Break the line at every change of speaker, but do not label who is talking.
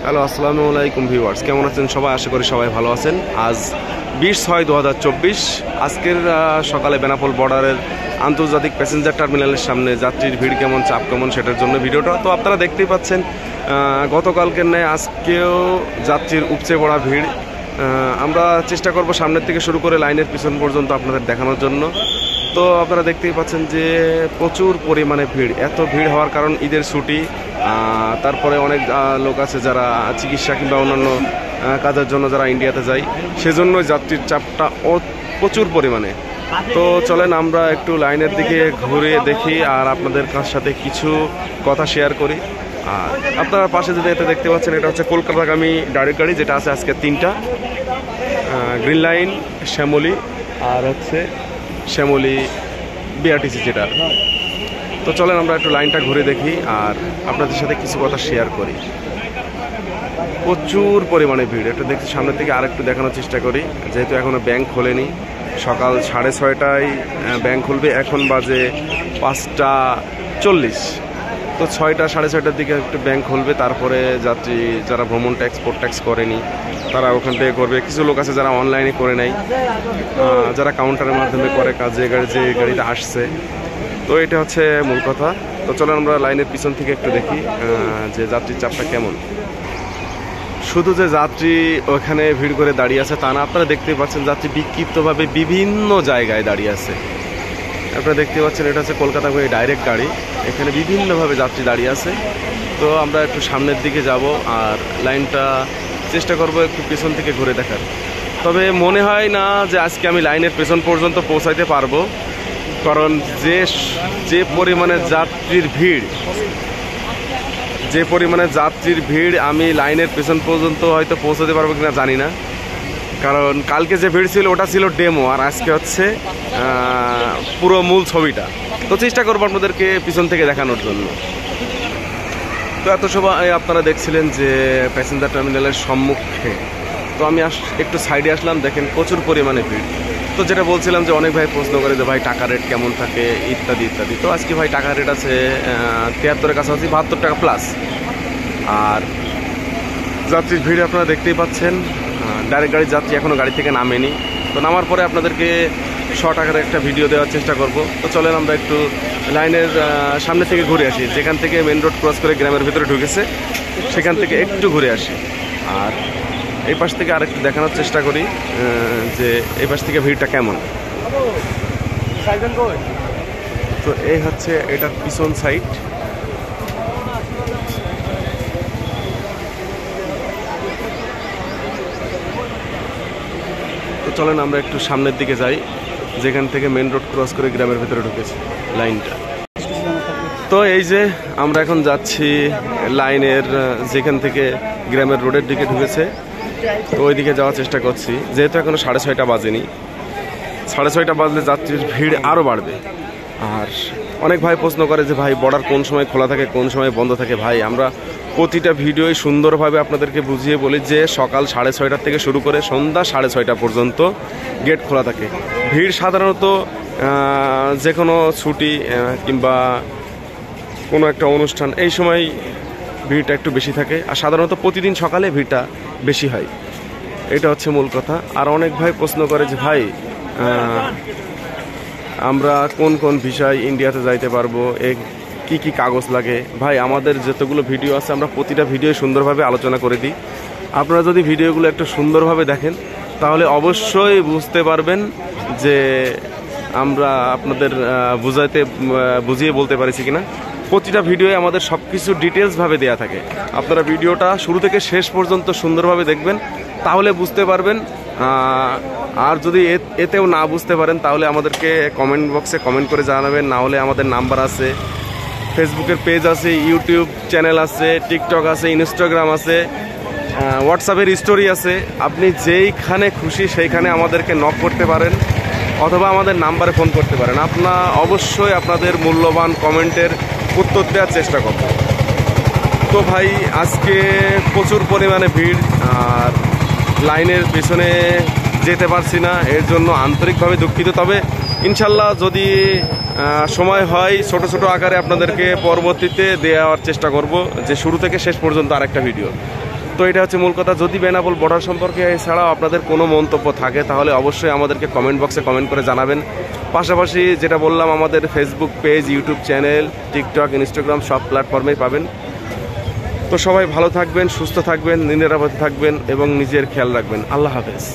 Hello, আসসালামু আলাইকুম viewers, কেমন আছেন সবাই? আশা করি সবাই ভালো আছেন। আজ 20/6/2024 আজকের সকালে বেনাপোল বর্ডারের আন্তর্জাতিক প্যাসেঞ্জার টার্মিনালের সামনে যাত্রীর ভিড় কেমন, চাপ কেমন, সেটার জন্য ভিডিওটা তো আপনারা দেখতেই পাচ্ছেন। গতকালকের ন্যায় আজকেও যাত্রীর উপচে পড়া ভিড়। আমরা চেষ্টা করব সামনের থেকে শুরু করে লাইনের পিছন পর্যন্ত আপনাদের দেখানোর জন্য। তো আপনারা দেখতেই পাচ্ছেন যে প্রচুর পরিমাণে ভিড়। এত ভিড় হওয়ার কারণ ঈদের ছুটি, তারপরে অনেক লোক আছে যারা চিকিৎসা কিংবা অন্যান্য কাজের জন্য যারা ইন্ডিয়াতে যায়, সেজন্য যাত্রীর চাপটা প্রচুর পরিমাণে। তো চলেন আমরা একটু লাইনের দিকে ঘুরে দেখি আর আপনাদের সাথে কিছু কথা শেয়ার করি। আর আপনারা পাশে যদি এটা দেখতে পাচ্ছেন, এটা হচ্ছে কলকাতাগামী ডাইরেক্ট গাড়ি, যেটা আছে আজকে 3টা, গ্রিন লাইন, শ্যামলী আর হচ্ছে শ্যামলী বিআরটিসি যেটা। তো চলেন আমরা একটু লাইনটা ঘুরে দেখি আর আপনাদের সাথে কিছু কথা শেয়ার করি। প্রচুর পরিমাণে ভিড়। এটা দেখছি সামনের থেকে আর একটু দেখানোর চেষ্টা করি, যেহেতু এখনও ব্যাংক খোলেনি। সকাল 6:30টায় ব্যাংক খুলবে, এখন বাজে 5:40। তো 6টা 6:30টার দিকে একটু ব্যাংক খুলবে, তারপরে যাত্রী যারা ভ্রমণ ট্যাক্স, পোর্ট ট্যাক্স করেনি তারা ওখান থেকে করবে। কিছু লোক আছে যারা অনলাইনে করে নেয়, যারা কাউন্টারের মাধ্যমে করে কাজ, যে গাড়িটা আসছে। তো এটা হচ্ছে মূল কথা। তো চলেন আমরা লাইনের পিছন থেকে একটু দেখি যে যাত্রীর চাপটা কেমন। শুধু যে যাত্রী ওখানে ভিড় করে দাঁড়িয়ে আছে তা না, আপনারা দেখতেই পাচ্ছেন যাত্রী বিক্ষিপ্তভাবে বিভিন্ন জায়গায় দাঁড়িয়ে আছে। আপনারা দেখতে পাচ্ছেন এটা হচ্ছে কলকাতা করে ডাইরেক্ট গাড়ি, এখানে বিভিন্নভাবে যাত্রী দাঁড়িয়ে আছে। তো আমরা একটু সামনের দিকে যাব আর লাইনটা চেষ্টা করব একটু পেছন থেকে ঘুরে দেখার। তবে মনে হয় না যে আজকে আমি লাইনের পেছন পর্যন্ত পৌঁছাইতে পারবো, কারণ যে পরিমাণে যাত্রীর ভিড় আমি লাইনের পেছন পর্যন্ত হয়তো পৌঁছাতে পারবো কিনা জানি না। কারণ কালকে যে ভিড় ছিল ওটা ছিল ডেমো, আর আজকে হচ্ছে পুরো মূল ছবিটা। তো চেষ্টা করবো আপনাদেরকে পিছন থেকে দেখানোর জন্য। তো এত সময় আপনারা দেখছিলেন যে প্যাসেঞ্জার টার্মিনালের সম্মুখে। তো আমি একটু সাইডে আসলাম, দেখেন প্রচুর পরিমাণে ভিড়। তো যেটা বলছিলাম যে অনেক ভাই প্রশ্ন করে যে ভাই টাকা রেট কেমন থাকে ইত্যাদি ইত্যাদি। তো আজকে ভাই টাকা রেট আছে 73-এর কাছাকাছি, 72 টাকা প্লাস। আর যাত্রীর ভিড় আপনারা দেখতেই পাচ্ছেন। ডাইরেক্ট গাড়ির যাত্রী এখনও গাড়ি থেকে নামেনি। তো নামার পরে আপনাদেরকে শর্ট আকারে একটা ভিডিও দেওয়ার চেষ্টা করব। তো চলেন আমরা একটু লাইনের সামনে থেকে ঘুরে আসি, যেখান থেকে মেন রোড ক্রস করে গ্রামের ভিতরে ঢুকেছে সেখান থেকে একটু ঘুরে আসি। আর এই পাশ থেকে আরেকটু দেখানোর চেষ্টা করি যে এই পাশ থেকে ভিড়টা কেমন। তো এই হচ্ছে এটার পিছন সাইড। তো চলেন আমরা একটু সামনের দিকে যাই, যেখান থেকে মেন রোড ক্রস করে গ্রামের ভিতরে ঢুকেছে লাইনটা। তো এই যে আমরা এখন যাচ্ছি লাইনের যেখান থেকে গ্রামের রোডের দিকে ঢুকেছে, তো ওই দিকে যাওয়ার চেষ্টা করছি। যেহেতু এখনো 6:30 বাজেনি, 6:30 বাজলে যাত্রীর ভিড় আরও বাড়বে। আর অনেক ভাই প্রশ্ন করে যে ভাই বর্ডার কোন সময় খোলা থাকে, কোন সময় বন্ধ থাকে। ভাই আমরা প্রতিটা ভিডিওই সুন্দরভাবে আপনাদেরকে বুঝিয়ে বলি যে সকাল 6:30 থেকে শুরু করে সন্ধ্যা 6:30 পর্যন্ত গেট খোলা থাকে। ভিড় সাধারণত যে কোনো ছুটি কিংবা কোনো একটা অনুষ্ঠান, এই সময় ভিড়টা একটু বেশি থাকে। আর সাধারণত প্রতিদিন সকালে ভিড়টা বেশি হয়, এটা হচ্ছে মূল কথা। আর অনেক ভাই প্রশ্ন করে যে ভাই আমরা কোন কোন ভিসায় ইন্ডিয়াতে যাইতে পারবো, কি কি কাগজ লাগে। ভাই আমাদের যতগুলো ভিডিও আছে আমরা প্রতিটা ভিডিও সুন্দরভাবে আলোচনা করে দিই। আপনারা যদি ভিডিওগুলো একটু সুন্দরভাবে দেখেন তাহলে অবশ্যই বুঝতে পারবেন যে আমরা আপনাদের বুঝিয়ে বলতে পারছি কিনা। প্রতিটা ভিডিওয়ে আমাদের সব কিছু ডিটেলসভাবে দেওয়া থাকে। আপনারা ভিডিওটা শুরু থেকে শেষ পর্যন্ত সুন্দরভাবে দেখবেন, তাহলে বুঝতে পারবেন। আর যদি এতেও না বুঝতে পারেন তাহলে আমাদেরকে কমেন্ট বক্সে কমেন্ট করে জানাবেন। না হলে আমাদের নাম্বার আছে, ফেসবুকের পেজ আছে, ইউটিউব চ্যানেল আছে, টিকটক আছে, ইনস্টাগ্রাম আছে, হোয়াটসঅ্যাপের স্টোরি আছে। আপনি যেইখানে খুশি সেইখানে আমাদেরকে নক করতে পারেন অথবা আমাদের নাম্বারে ফোন করতে পারেন। আপনারা অবশ্যই আপনাদের মূল্যবান কমেন্টের উত্তর দেওয়ার চেষ্টা করব। তো ভাই আজকে প্রচুর পরিমাণে ভিড় আর লাইনের পেছনে যেতে পারছি না, এর জন্য আন্তরিকভাবে দুঃখিত। তবে ইনশাল্লাহ যদি সময় হয় ছোট ছোট আকারে আপনাদেরকে পরবর্তীতে দেওয়ার চেষ্টা করব, যে শুরু থেকে শেষ পর্যন্ত আরেকটা ভিডিও। তো এটা হচ্ছে মূল কথা। যদি বেনাপোল বর্ডার সম্পর্কে এছাড়াও আপনাদের কোনো মন্তব্য থাকে তাহলে অবশ্যই আমাদেরকে কমেন্ট বক্সে কমেন্ট করে জানাবেন। পাশাপাশি যেটা বললাম, আমাদের Facebook page, YouTube channel, TikTok, Instagram সব প্ল্যাটফর্মেই পাবেন। তো সবাই ভালো থাকবেন, সুস্থ থাকবেন, নিরাপদে থাকবেন এবং নিজের খেয়াল রাখবেন। আল্লাহ হাফেজ।